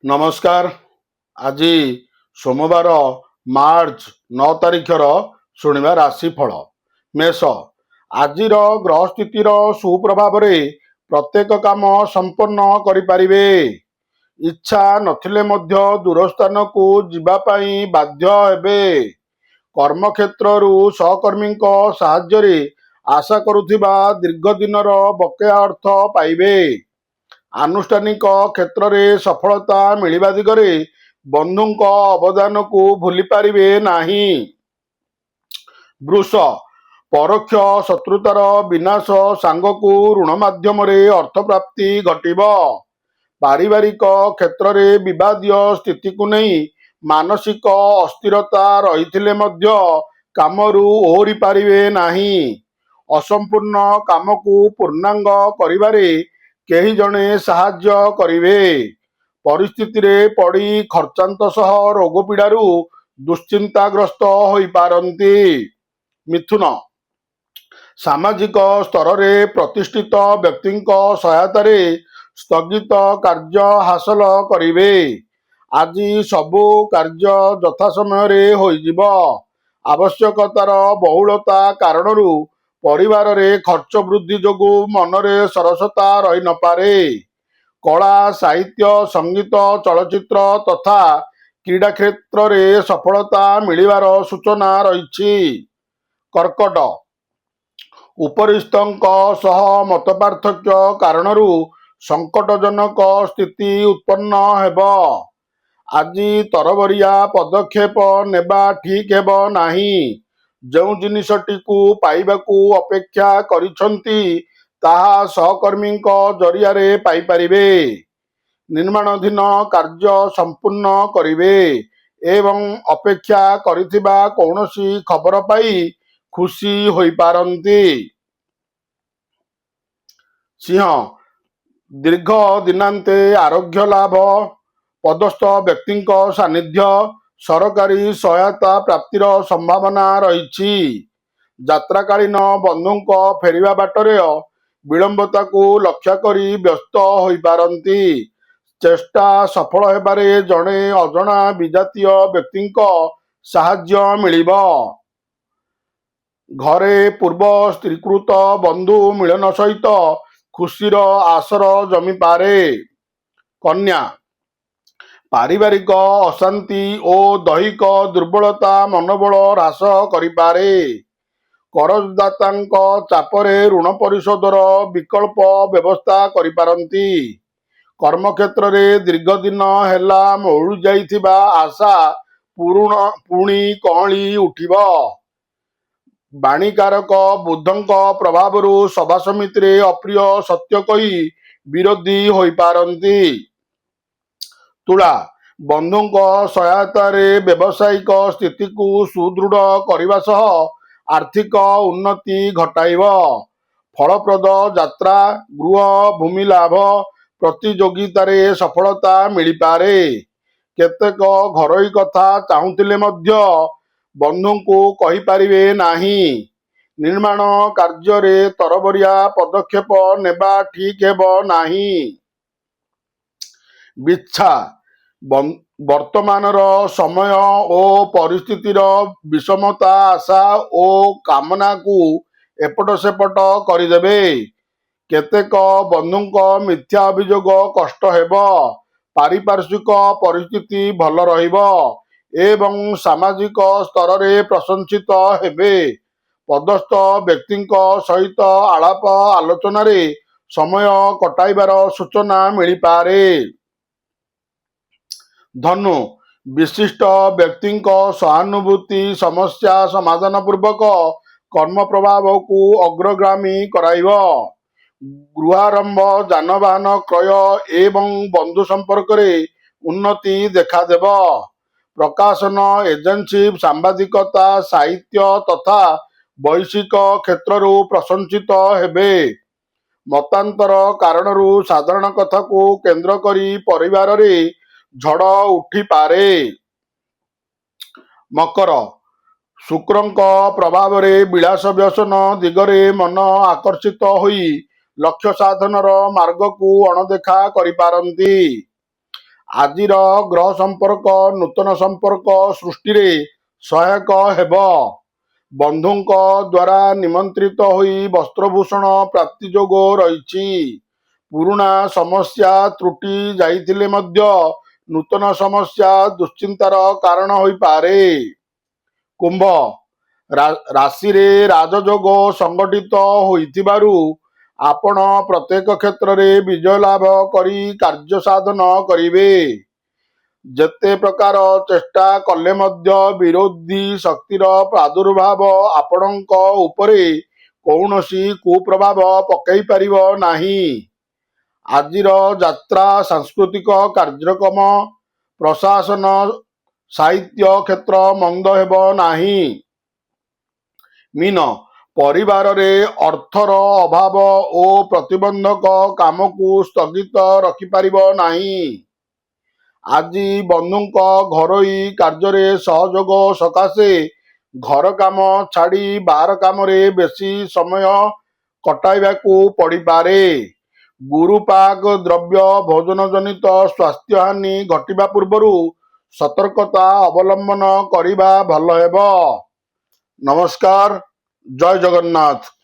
नमस्कार। आज सोमवार मार्च 9 तारिखर शुणिबा राशिफल। मेष। आज ग्रह स्थितिर सुप्रभाव प्रत्येक काम संपन्न करिपारिबे। इच्छा नथिले मध्य दूर स्थान को जीवापाई बाध्य हेबे। कर्मक्षेत्रु सहकर्मी साहाय्य आशा करुथिबा दीर्घ दिनर बकेया अर्थ पाइबे। आनुष्ठानिक क्षेत्र में सफलता मिलिबा दिगरे बंधुक अवदान को भूली पारिबे नाही। वृष। परोक्ष शत्रुतार विनाश सांगकु ऋण माध्यम अर्थ प्राप्ति घटिब। पारिवारिक क्षेत्र में विवादीय स्थिति को नहीं मानसिक अस्थिरता रही कामरू ओहरी पारिबे नाही। असंपूर्ण काम को पूर्णांग करिबारे केही जणे साहाय्य करिवे। परिस्थिति रे पड़ी खर्चांत सह रोग पीड़ारू दुश्चिंताग्रस्त होई पारंती। मिथुन। सामाजिक स्तर रे प्रतिष्ठित व्यक्ति सहायता रे स्थगित कार्य हासिल करिवे। आज सबु कार्य यथा समय रे होइजिब। आवश्यकतार बहुलता कारणरू परिवार रे खर्च वृद्धि जोगु मनरे सरसता रही न पारे। कला साहित्य संगीत चलचित्र तथा क्रीड़ा क्षेत्र रे सफलता मिलिबार सूचना रही। कर्कट। उपरिस्थंक सह मतपार्थक्य कारणरू संकटजनक स्थिति उत्पन्न हेब। आज तरबरिया पदक्षेप नेबा ठीक हेब नाही। जो जिनिसटी को पाइबाकू अपेक्षा करिछंती ताहा सहकर्मी जरिया रे पाई परिबे। निर्माणाधीन कार्य संपूर्ण करिवे एवं अपेक्षा करिथिबा कौनसी खबर पाई खुशी होई पारंती। सिंह। दीर्घ दिनांते आरोग्य लाभ। पदस्थ व्यक्ति सानिध्य सरकारी सहायता प्राप्तिर संभावना रही। यात्राकालीन बंधुक फेरिबा बाटरे विलंबता को लक्ष्य करी व्यस्त होई पारंती। चेष्टा सफल हेबारे जणे अजणा विजातीय व्यक्ति साहाय्य मिलिब। घरे पूर्व स्त्रीकृत बंधु मिलन सहित खुशीर आसर जमी पारे। कन्या। पारिवारिक अशांति और दैहिक दुर्बलता मनोबल ह्रास करिपारे। करदाता चापरे ऋण परिशोधर विकल्प व्यवस्था करिपारंती। कर्मक्षेत्र में दीर्घ दिन हेला मौलू जाइथिबा आशा पुणी कहली उठिब। बाणीकारक बुद्धंक प्रभाव सभा समिति रे अप्रिय सत्य कही विरोधी होई पारंती। तुला। बंधुक सहायता रे व्यावसायिक स्थिति को सुदृढ़ करने सह आर्थिक उन्नति घटाइब। फलप्रद यात्रा गृह भूमि लाभ प्रतियोगिता रे सफलता मिली पारे। केतेक घरोई कथा चाहूतिले मध्य बंधु को कहि पारिबे नाही। निर्माण कार्य रे तरबरिया पदक्षेप नेबा ठीक हेब नाही। बिच्छा। वर्तमानर समय और परिस्थितिर विषमता आशा और कामना को एपट सेपट करदेवे। केतेक बंधुक मिथ्या अभियोग कष्ट हेब। पारिपार्श्विक परिस्थिति भल रहिब एवं सामाजिक स्तर रे प्रशंसित हेबे। पदस्थ व्यक्ति सहित आलाप आलोचना रे समय कटाइबार सूचना मिली पारे। धनु। विशिष्ट व्यक्ति सहानुभूति समस्या समाधान पूर्वक कर्म प्रभाव को अग्रगामी कराइब। गृहारंभ जानवाहन क्रय एवं बंधु संपर्क रे उन्नति देखादेव। प्रकाशन एजेंसी सांबादिकता साहित्य तथा वैश्विक क्षेत्रु प्रशंसित हेबे। मतांतर कारणरू साधारण कथा को केंद्र करी परिवार रे झड़ उठी पारे। मकर। शुक्रंक प्रभाव रे विलास व्यसन दिगरे मन आकर्षित होई लक्ष्य साधनर मार्ग को अणदेखा करि पारंती। ଆଜିର ଗ୍ରହ ସମ୍ପର୍କ ନୂତନ ସମ୍ପର୍କ ସୃଷ୍ଟିରେ ସହାୟକ ହେବ। ବନ୍ଧୁଙ୍କ ଦ୍ୱାରା ନିମନ୍ତ୍ରିତ ହୋଇ ବସ୍ତ୍ରଭୂଷଣ ପ୍ରାପ୍ତି ଯୋଗ ରହିଛି। ପୁରୁଣା ସମସ୍ୟା ତ୍ରୁଟି ଯାଇଥିଲେ ମଧ୍ୟ ନୂତନ ସମସ୍ୟା ଦୁଶ୍ଚିନ୍ତାର କାରଣ ହୋଇପାରେ। କୁମ୍ଭ ରାଶିରେ ରାଜଯୋଗ ସଂଗଠିତ ହୋଇଥିବାରୁ ଆପଣ ପ୍ରତ୍ୟେକ କ୍ଷେତ୍ରରେ ବିଜୟ ଲାଭ କରି କାର୍ଯ୍ୟ ସାଧନ କରିବେ। ଯେତେ ପ୍ରକାର ଚେଷ୍ଟା କଲେ ମଧ୍ୟ ବିରୋଧୀ ଶକ୍ତିର ପ୍ରାଦୁର୍ଭାବ ଆପଣଙ୍କ ଉପରେ କୌଣସି କୁପ୍ରଭାବ ପକାଇ ପାରିବ ନାହିଁ। ଆଜିର ଯାତ୍ରା ସାଂସ୍କୃତିକ କାର୍ଯ୍ୟକ୍ରମ ପ୍ରଶାସନ ସାହିତ୍ୟ କ୍ଷେତ୍ର ମନ୍ଦ ହେବ ନାହିଁ। ମୀନ ପରିବାରରେ ଅର୍ଥର ଅଭାବ ଓ ପ୍ରତିବନ୍ଧକ କାମକୁ ସ୍ଥଗିତ ରଖିପାରିବ ନାହିଁ। ଆଜି ବନ୍ଧୁଙ୍କ ଘରୋଇ କାର୍ଯ୍ୟରେ ସହଯୋଗ ସକାଶେ ଘର କାମ ଛାଡ଼ି ବାହାର କାମରେ ବେଶୀ ସମୟ କଟାଇବାକୁ ପଡ଼ିପାରେ। ଗୁରୁପାକ ଦ୍ରବ୍ୟ ଭୋଜନ ଜନିତ ସ୍ୱାସ୍ଥ୍ୟହାନି ଘଟିବା ପୂର୍ବରୁ ସତର୍କତା ଅବଲମ୍ବନ କରିବା ଭଲ ହେବ। ନମସ୍କାର, ଜୟ ଜଗନ୍ନାଥ।